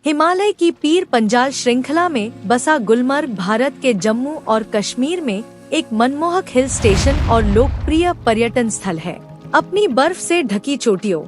हिमालय की पीर पंजाल श्रृंखला में बसा गुलमर्ग भारत के जम्मू और कश्मीर में एक मनमोहक हिल स्टेशन और लोकप्रिय पर्यटन स्थल है। अपनी बर्फ से ढकी चोटियों,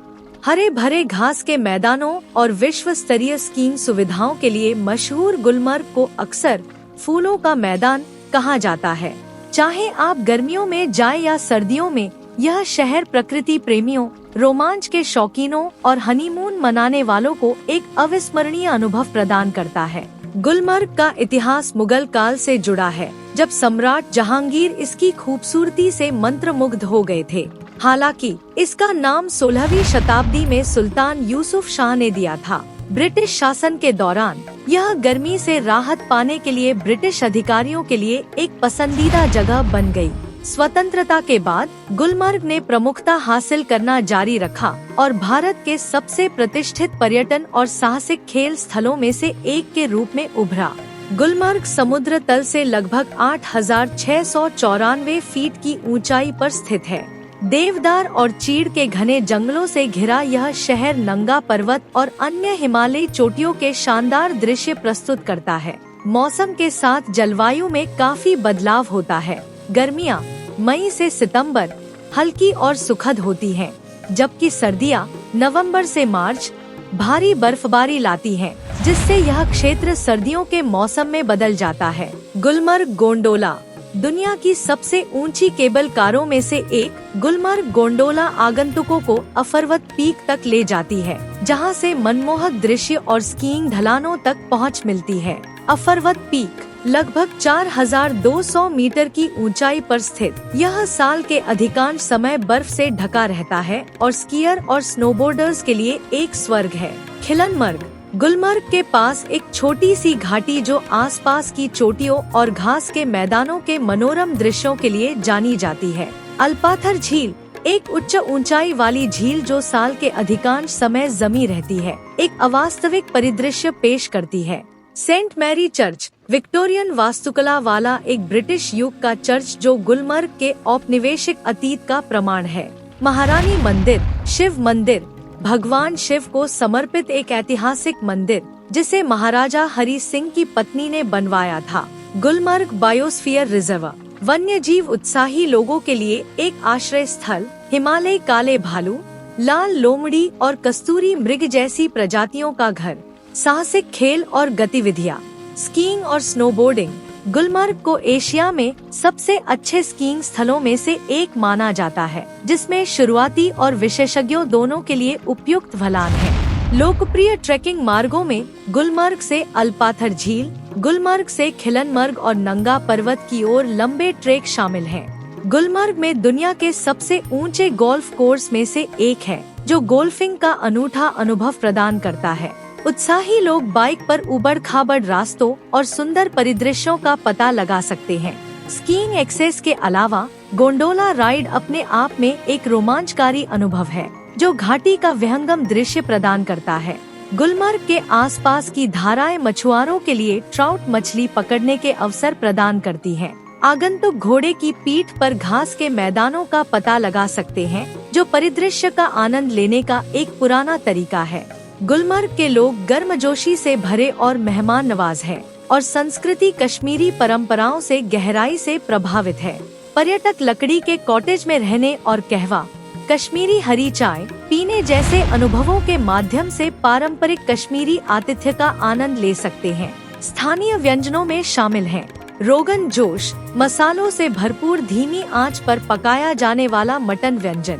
हरे भरे घास के मैदानों और विश्व स्तरीय स्कीइंग सुविधाओं के लिए मशहूर गुलमर्ग को अक्सर फूलों का मैदान कहा जाता है। चाहे आप गर्मियों में जाएं या सर्दियों में, यह शहर प्रकृति प्रेमियों, रोमांच के शौकीनों और हनीमून मनाने वालों को एक अविस्मरणीय अनुभव प्रदान करता है। गुलमर्ग का इतिहास मुगल काल से जुड़ा है, जब सम्राट जहांगीर इसकी खूबसूरती से मंत्रमुग्ध हो गए थे। हालांकि इसका नाम 16वीं शताब्दी में सुल्तान यूसुफ शाह ने दिया था। ब्रिटिश शासन के दौरान यह गर्मी से राहत पाने के लिए ब्रिटिश अधिकारियों के लिए एक पसंदीदा जगह बन गई। स्वतंत्रता के बाद गुलमर्ग ने प्रमुखता हासिल करना जारी रखा और भारत के सबसे प्रतिष्ठित पर्यटन और साहसिक खेल स्थलों में से एक के रूप में उभरा। गुलमर्ग समुद्र तल से लगभग 8,694 फीट की ऊंचाई पर स्थित है। देवदार और चीड़ के घने जंगलों से घिरा यह शहर नंगा पर्वत और अन्य हिमालयी चोटियों के शानदार दृश्य प्रस्तुत करता है। मौसम के साथ जलवायु में काफी बदलाव होता है। गर्मियाँ मई से सितंबर हल्की और सुखद होती हैं, जबकि सर्दियाँ नवंबर से मार्च भारी बर्फबारी लाती हैं, जिससे यह क्षेत्र सर्दियों के मौसम में बदल जाता है। गुलमर्ग गोंडोला दुनिया की सबसे ऊंची केबल कारों में से एक, गुलमर्ग गोंडोला आगंतुकों को अफरवत पीक तक ले जाती है, जहां से मनमोहक दृश्य और स्कीइंग ढलानों तक पहुंच मिलती है। अफरवत पीक लगभग 4,200 मीटर की ऊंचाई पर स्थित यह साल के अधिकांश समय बर्फ से ढका रहता है और स्कीयर और स्नोबोर्डर्स के लिए एक स्वर्ग है। खिलनमर्ग गुलमर्ग के पास एक छोटी सी घाटी जो आसपास की चोटियों और घास के मैदानों के मनोरम दृश्यों के लिए जानी जाती है। अल्पाथर झील एक उच्च ऊंचाई वाली झील जो साल के अधिकांश समय जमी रहती है, एक अवास्तविक परिदृश्य पेश करती है। सेंट मैरी चर्च विक्टोरियन वास्तुकला वाला एक ब्रिटिश युग का चर्च जो गुलमर्ग के औपनिवेशिक अतीत का प्रमाण है। महारानी मंदिर शिव मंदिर भगवान शिव को समर्पित एक ऐतिहासिक मंदिर, जिसे महाराजा हरि सिंह की पत्नी ने बनवाया था। गुलमर्ग बायोस्फीयर रिजर्व वन्य जीव उत्साही लोगों के लिए एक आश्रय स्थल, हिमालय काले भालू, लाल लोमड़ी और कस्तूरी मृग जैसी प्रजातियों का घर, साहसिक खेल और गतिविधियाँ, स्कीइंग और स्नोबोर्डिंग। गुलमर्ग को एशिया में सबसे अच्छे स्कीइंग स्थलों में से एक माना जाता है, जिसमें शुरुआती और विशेषज्ञों दोनों के लिए उपयुक्त ढलान है। लोकप्रिय ट्रेकिंग मार्गों में गुलमर्ग से अल्पाथर झील, गुलमर्ग से खिलनमर्ग और नंगा पर्वत की ओर लंबे ट्रेक शामिल हैं। गुलमर्ग में दुनिया के सबसे ऊंचे गोल्फ कोर्स में से एक है, जो गोल्फिंग का अनूठा अनुभव प्रदान करता है। उत्साही लोग बाइक पर उबड़-खाबड़ रास्तों और सुंदर परिदृश्यों का पता लगा सकते हैं। स्कीइंग एक्सेस के अलावा गोंडोला राइड अपने आप में एक रोमांचकारी अनुभव है, जो घाटी का विहंगम दृश्य प्रदान करता है। गुलमर्ग के आसपास की धाराएं मछुआरों के लिए ट्राउट मछली पकड़ने के अवसर प्रदान करती हैं। आगंतुक घोड़े की पीठ पर घास के मैदानों का पता लगा सकते हैं, जो परिदृश्य का आनंद लेने का एक पुराना तरीका है। गुलमर्ग के लोग गर्मजोशी से भरे और मेहमान नवाज हैं और संस्कृति कश्मीरी परंपराओं से गहराई से प्रभावित है। पर्यटक लकड़ी के कॉटेज में रहने और कहवा, कश्मीरी हरी चाय पीने जैसे अनुभवों के माध्यम से पारंपरिक कश्मीरी आतिथ्य का आनंद ले सकते हैं। स्थानीय व्यंजनों में शामिल हैं रोगन जोश, मसालों से भरपूर धीमी आंच पर पकाया जाने वाला मटन व्यंजन,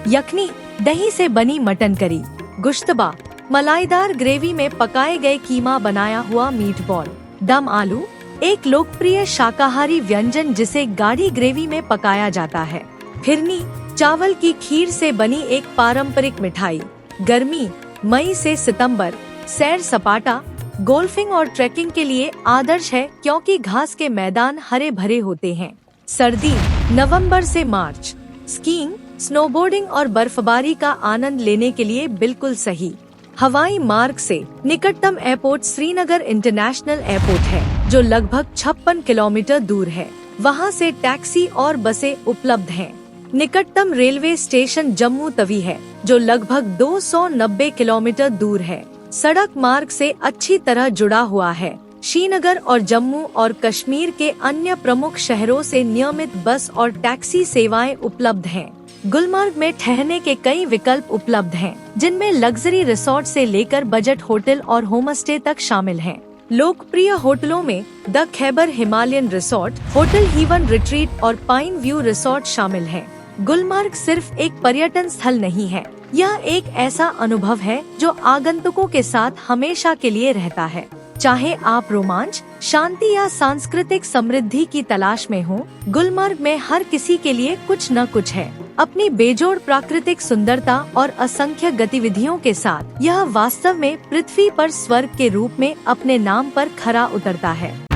यखनी दही से बनी मटन करी, गुश्तबा मलाईदार ग्रेवी में पकाए गए कीमा बनाया हुआ मीटबॉल, दम आलू एक लोकप्रिय शाकाहारी व्यंजन जिसे गाढ़ी ग्रेवी में पकाया जाता है, फिरनी चावल की खीर से बनी एक पारंपरिक मिठाई। गर्मी मई से सितंबर सैर सपाटा, गोल्फिंग और ट्रैकिंग के लिए आदर्श है, क्योंकि घास के मैदान हरे भरे होते हैं। सर्दी नवंबर से मार्च, स्कीइंग, स्नोबोर्डिंग और बर्फबारी का आनंद लेने के लिए बिल्कुल सही। हवाई मार्ग से निकटतम एयरपोर्ट श्रीनगर इंटरनेशनल एयरपोर्ट है, जो लगभग 56 किलोमीटर दूर है। वहां से टैक्सी और बसें उपलब्ध हैं। निकटतम रेलवे स्टेशन जम्मू तवी है, जो लगभग 290 किलोमीटर दूर है। सड़क मार्ग से अच्छी तरह जुड़ा हुआ है। श्रीनगर और जम्मू और कश्मीर के अन्य प्रमुख शहरों से नियमित बस और टैक्सी सेवाएं उपलब्ध हैं। गुलमर्ग में ठहरने के कई विकल्प उपलब्ध हैं, जिनमें लग्जरी रिसोर्ट से लेकर बजट होटल और होमस्टे तक शामिल हैं। लोकप्रिय होटलों में the Khyber Himalayan resort, hotel heaven retreat और पाइन व्यू रिसोर्ट शामिल हैं। गुलमर्ग सिर्फ एक पर्यटन स्थल नहीं है, यह एक ऐसा अनुभव है जो आगंतुकों के साथ हमेशा के लिए रहता है। चाहे आप रोमांच, शांति या सांस्कृतिक समृद्धि की तलाश में हो, गुलमर्ग में हर किसी के लिए कुछ न कुछ है। अपनी बेजोड़ प्राकृतिक सुंदरता और असंख्य गतिविधियों के साथ यह वास्तव में पृथ्वी पर स्वर्ग के रूप में अपने नाम पर खरा उतरता है।